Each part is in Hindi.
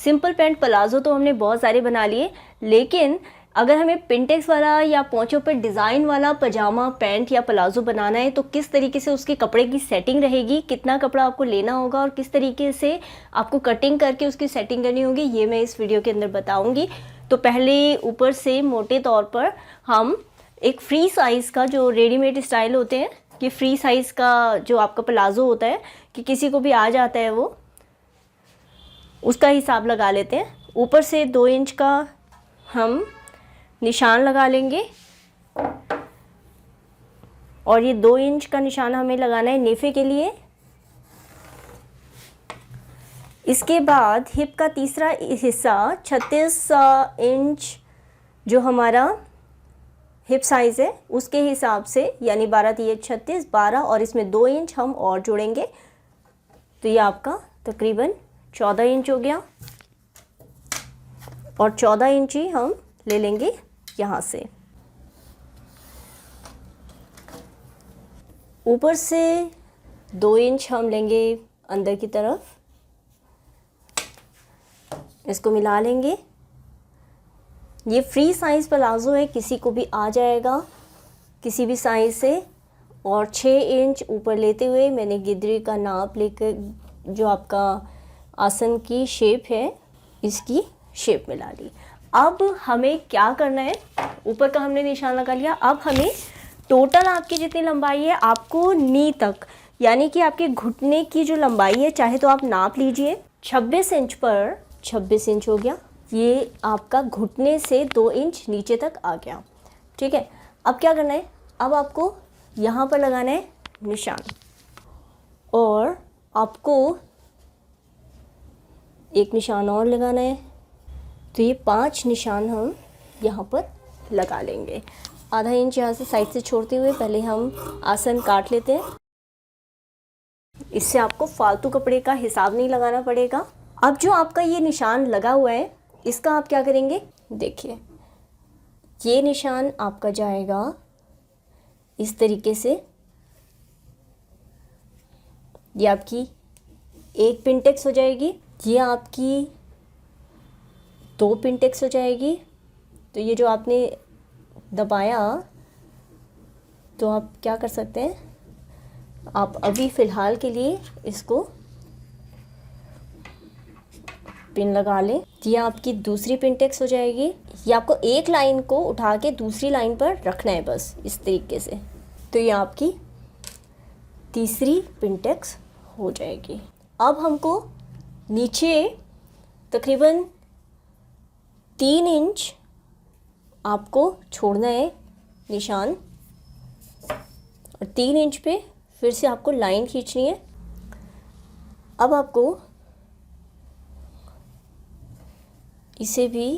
सिंपल पैंट प्लाजो तो हमने बहुत सारे बना लिए, लेकिन अगर हमें पिंटेक्स वाला या पोंचों पर डिज़ाइन वाला पजामा पैंट या प्लाजो बनाना है तो किस तरीके से उसके कपड़े की सेटिंग रहेगी, कितना कपड़ा आपको लेना होगा और किस तरीके से आपको कटिंग करके उसकी सेटिंग करनी होगी, ये मैं इस वीडियो के अंदर बताऊंगी। तो पहले ऊपर से मोटे तौर पर हम एक फ्री साइज़ का, जो रेडीमेड स्टाइल होते हैं कि फ्री साइज़ का जो आपका प्लाजो होता है कि किसी को भी आ जाता है, वो उसका हिसाब लगा लेते हैं। ऊपर से 2 इंच का हम निशान लगा लेंगे और ये 2 इंच का निशान हमें लगाना है नेफे के लिए। इसके बाद हिप का तीसरा हिस्सा 36 इंच जो हमारा हिप साइज़ है उसके हिसाब से, यानी 12 3 36 12, और इसमें 2 इंच हम और जोड़ेंगे तो ये आपका तकरीबन 14 इंच हो गया। और 14 इंच ही हम ले लेंगे यहाँ से। ऊपर से 2 इंच हम लेंगे अंदर की तरफ, इसको मिला लेंगे। ये फ्री साइज़ प्लाजो है, किसी को भी आ जाएगा किसी भी साइज़ से। और 6 इंच ऊपर लेते हुए मैंने गिदरी का नाप लेकर जो आपका आसन की शेप है इसकी शेप मिला ली। अब हमें क्या करना है, ऊपर का हमने निशान लगा लिया। अब हमें टोटल आपकी जितनी लंबाई है आपको नी तक, यानी कि आपके घुटने की जो लंबाई है, चाहे तो आप नाप लीजिए। 26 इंच पर 26 इंच हो गया, ये आपका घुटने से 2 इंच नीचे तक आ गया। ठीक है, अब क्या करना है, अब आपको यहाँ पर लगाना है निशान और आपको एक निशान और लगाना है। तो ये 5 निशान हम यहाँ पर लगा लेंगे। आधा इंच यहाँ से साइड से छोड़ते हुए पहले हम आसन काट लेते हैं, इससे आपको फालतू कपड़े का हिसाब नहीं लगाना पड़ेगा। अब जो आपका ये निशान लगा हुआ है इसका आप क्या करेंगे, देखिए ये निशान आपका जाएगा इस तरीके से। ये आपकी एक पिंटेक्स हो जाएगी, ये आपकी 2 पिंटेक्स हो जाएगी। तो ये जो आपने दबाया, तो आप क्या कर सकते हैं, आप अभी फ़िलहाल के लिए इसको पिन लगा लें। ये आपकी दूसरी पिंटेक्स हो जाएगी। ये आपको एक लाइन को उठा के दूसरी लाइन पर रखना है, बस इस तरीके से। तो ये आपकी तीसरी पिंटेक्स हो जाएगी। अब हमको नीचे तकरीबन 3 इंच आपको छोड़ना है निशान, और 3 इंच पे फिर से आपको लाइन खींचनी है। अब आपको इसे भी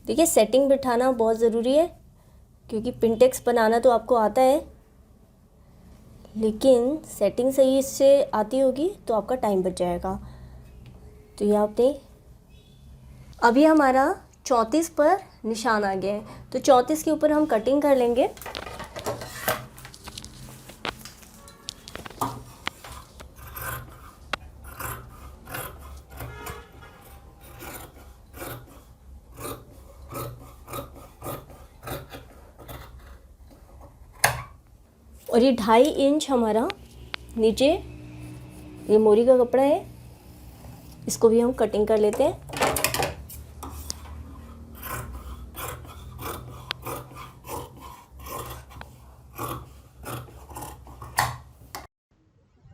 देखिए, सेटिंग बिठाना बहुत ज़रूरी है, क्योंकि पिंटेक्स बनाना तो आपको आता है, लेकिन सेटिंग सही इससे आती होगी तो आपका टाइम बच जाएगा। तो ये आपने अभी हमारा 34 पर निशान आ गया है, तो 34 के ऊपर हम कटिंग कर लेंगे। और ये 2.5 इंच हमारा नीचे ये मोरी का कपड़ा है, इसको भी हम कटिंग कर लेते हैं।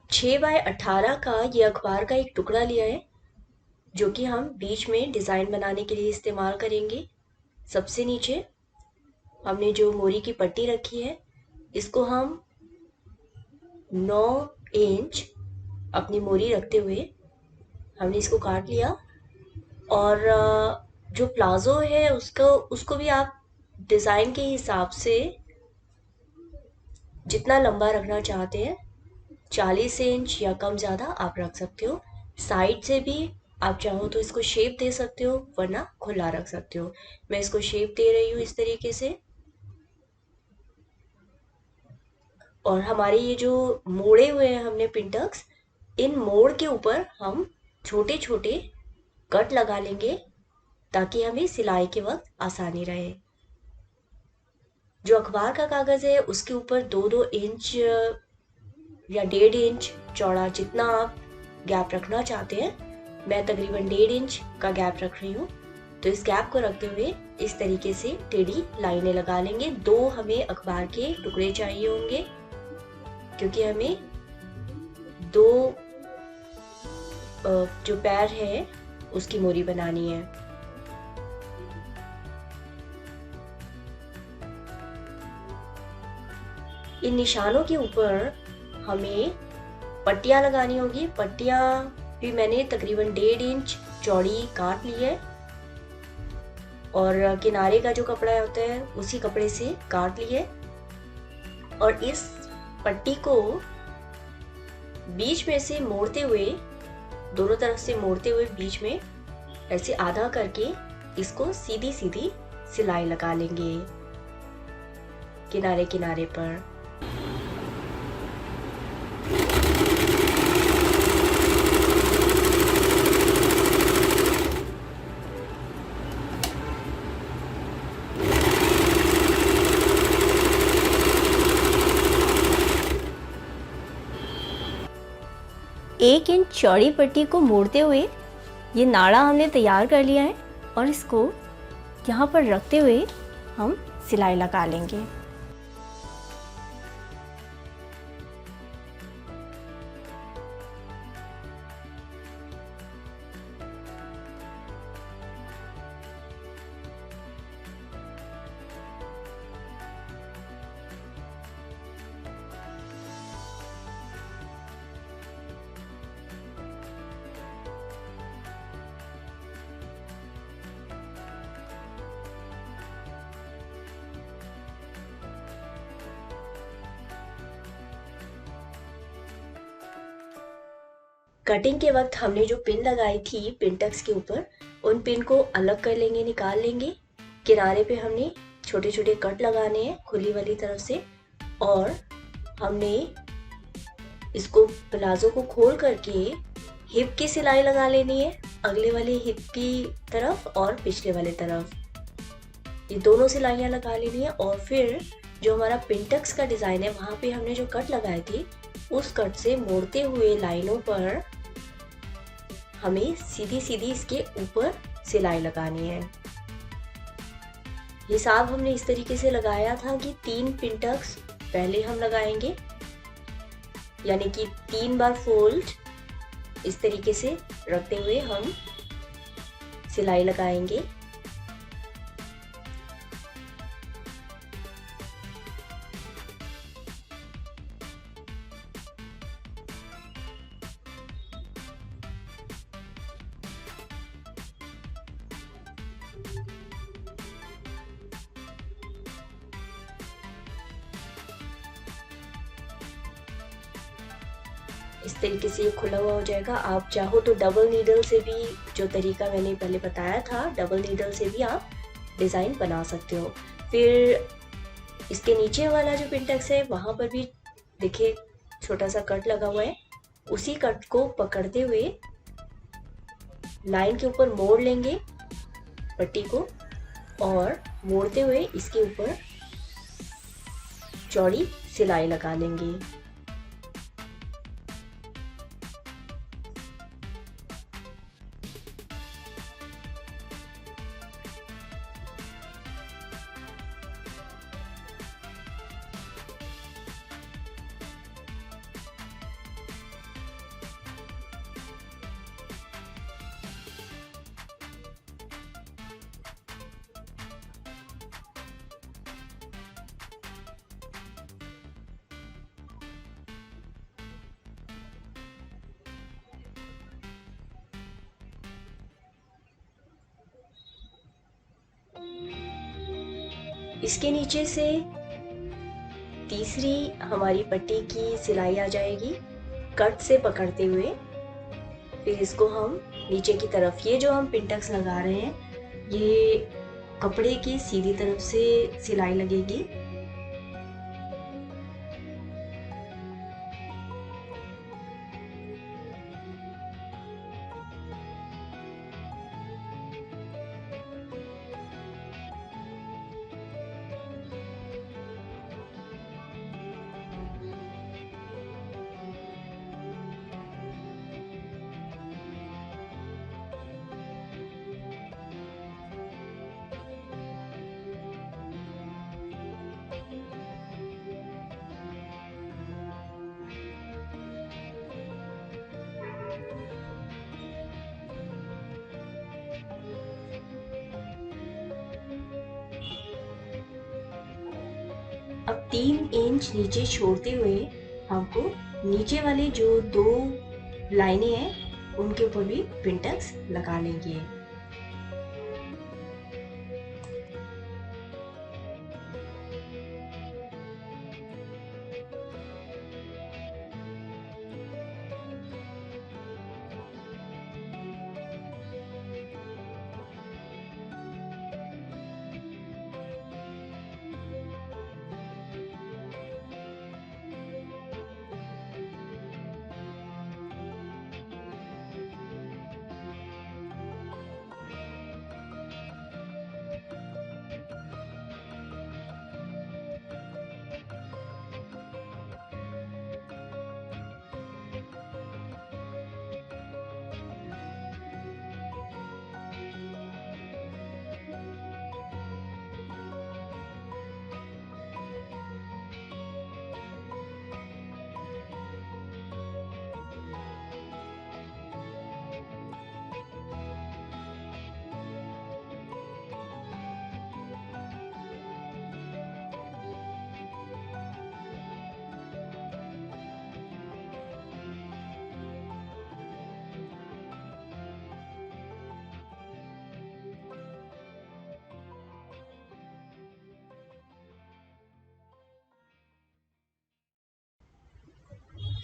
छः बाय 18 का ये अखबार का एक टुकड़ा लिया है, जो कि हम बीच में डिज़ाइन बनाने के लिए इस्तेमाल करेंगे। सबसे नीचे हमने जो मोरी की पट्टी रखी है, इसको हम 9 इंच अपनी मोरी रखते हुए हमने इसको काट लिया। और जो प्लाज़ो है उसको भी आप डिज़ाइन के हिसाब से जितना लंबा रखना चाहते हैं, 40 इंच या कम ज़्यादा आप रख सकते हो। साइड से भी आप चाहो तो इसको शेप दे सकते हो, वरना खुला रख सकते हो। मैं इसको शेप दे रही हूँ इस तरीके से। और हमारे ये जो मोड़े हुए हैं हमने पिंटक्स, इन मोड़ के ऊपर हम छोटे छोटे कट लगा लेंगे ताकि हमें सिलाई के वक्त आसानी रहे। जो अखबार का कागज है उसके ऊपर 2-2 इंच या 1.5 इंच चौड़ा जितना आप गैप रखना चाहते हैं, मैं तकरीबन 1.5 इंच का गैप रख रही हूँ। तो इस गैप को रखते हुए इस तरीके से टेढ़ी लाइनें लगा लेंगे। 2 हमें अखबार के टुकड़े चाहिए होंगे क्योंकि हमें 2 जो पैर है उसकी मोरी बनानी है। इन निशानों के ऊपर हमें पट्टियां लगानी होगी। पट्टियां भी मैंने तकरीबन 1.5 इंच चौड़ी काट ली है और किनारे का जो कपड़ा होता है उसी कपड़े से काट ली है। और इस पट्टी को बीच में से मोड़ते हुए, दोनों तरफ से मोड़ते हुए बीच में ऐसे आधा करके इसको सीधी सीधी सिलाई लगा लेंगे किनारे किनारे पर। एक इंच चौड़ी पट्टी को मोड़ते हुए ये नाड़ा हमने तैयार कर लिया है और इसको यहाँ पर रखते हुए हम सिलाई लगा लेंगे। कटिंग के वक्त हमने जो पिन लगाई थी पिनटक्स के ऊपर, उन पिन को अलग कर लेंगे, निकाल लेंगे। किनारे पे हमने छोटे छोटे कट लगाने हैं खुली वाली तरफ से और हमने इसको प्लाजो को खोल करके हिप की सिलाई लगा लेनी है, अगले वाले हिप की तरफ और पिछले वाले तरफ, ये दोनों सिलाइयाँ लगा लेनी है। और फिर जो हमारा पिनटक्स का डिज़ाइन है वहाँ पे हमने जो कट लगाए थे उस कट से मोड़ते हुए लाइनों पर हमें सीधी सीधी इसके ऊपर सिलाई लगानी है। हिसाब हमने इस तरीके से लगाया था कि 3 पिनटक्स पहले हम लगाएंगे, यानी कि 3 बार फोल्ड इस तरीके से रखते हुए हम सिलाई लगाएंगे। इस तरीके से ये खुला हुआ हो जाएगा। आप चाहो तो डबल नीडल से भी, जो तरीका मैंने पहले बताया था, डबल नीडल से भी आप डिज़ाइन बना सकते हो। फिर इसके नीचे वाला जो पिनटक्स है वहाँ पर भी देखिए छोटा सा कट लगा हुआ है, उसी कट को पकड़ते हुए लाइन के ऊपर मोड़ लेंगे पट्टी को और मोड़ते हुए इसके ऊपर चौड़ी सिलाई लगा लेंगे। इसके नीचे से तीसरी हमारी पट्टी की सिलाई आ जाएगी कट से पकड़ते हुए। फिर इसको हम नीचे की तरफ, ये जो हम पिनटक्स लगा रहे हैं ये कपड़े की सीधी तरफ से सिलाई लगेगी। 3 इंच नीचे छोड़ते हुए हमको नीचे वाले जो 2 लाइनें हैं उनके ऊपर भी पिन टक्स लगा लेंगे।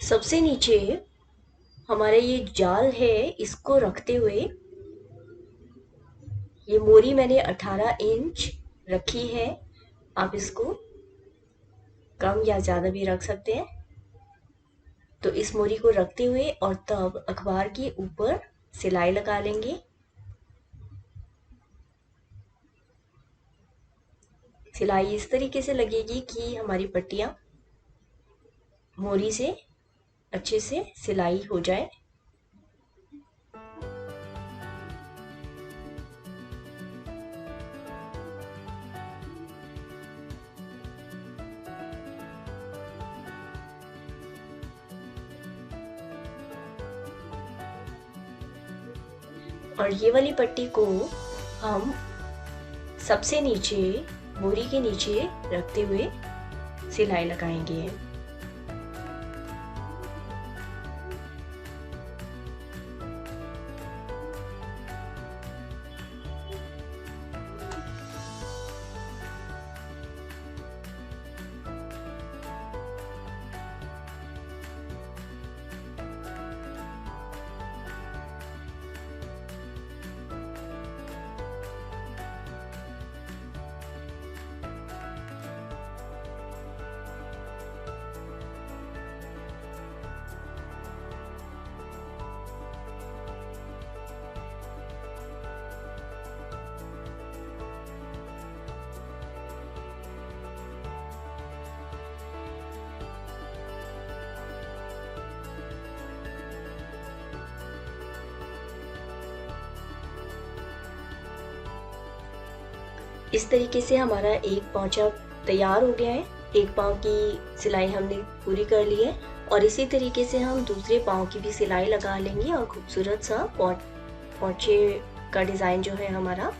सबसे नीचे हमारे ये जाल है, इसको रखते हुए ये मोरी मैंने 18 इंच रखी है। आप इसको कम या ज़्यादा भी रख सकते हैं। तो इस मोरी को रखते हुए और तब अखबार के ऊपर सिलाई लगा लेंगे। सिलाई इस तरीके से लगेगी कि हमारी पट्टियाँ मोरी से अच्छे से सिलाई हो जाए। और ये वाली पट्टी को हम सबसे नीचे मोरी के नीचे रखते हुए सिलाई लगाएंगे। इस तरीके से हमारा एक पाँचा तैयार हो गया है। एक पाँव की सिलाई हमने पूरी कर ली है और इसी तरीके से हम दूसरे पाँव की भी सिलाई लगा लेंगे और खूबसूरत सा पोंचे का डिज़ाइन जो है हमारा,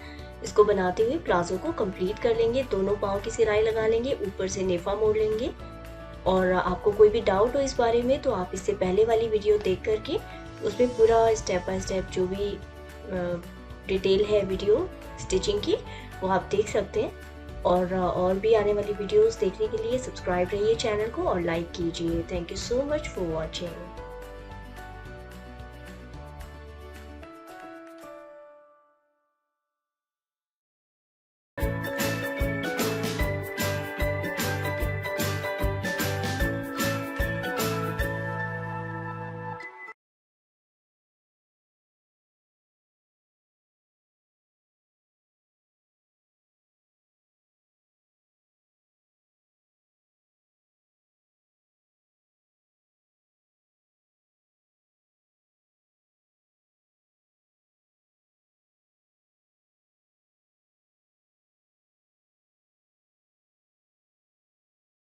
इसको बनाते हुए प्लाजो को कंप्लीट कर लेंगे। दोनों पाँव की सिलाई लगा लेंगे, ऊपर से नेफा मोड़ लेंगे। और आपको कोई भी डाउट हो इस बारे में तो आप इससे पहले वाली वीडियो देख करके उसमें पूरा स्टेप बाय स्टेप जो भी डिटेल है वीडियो स्टिचिंग की वो आप देख सकते हैं। और भी आने वाली वीडियोस देखने के लिए सब्सक्राइब रहिए चैनल को और लाइक कीजिए। Thank you so much for watching.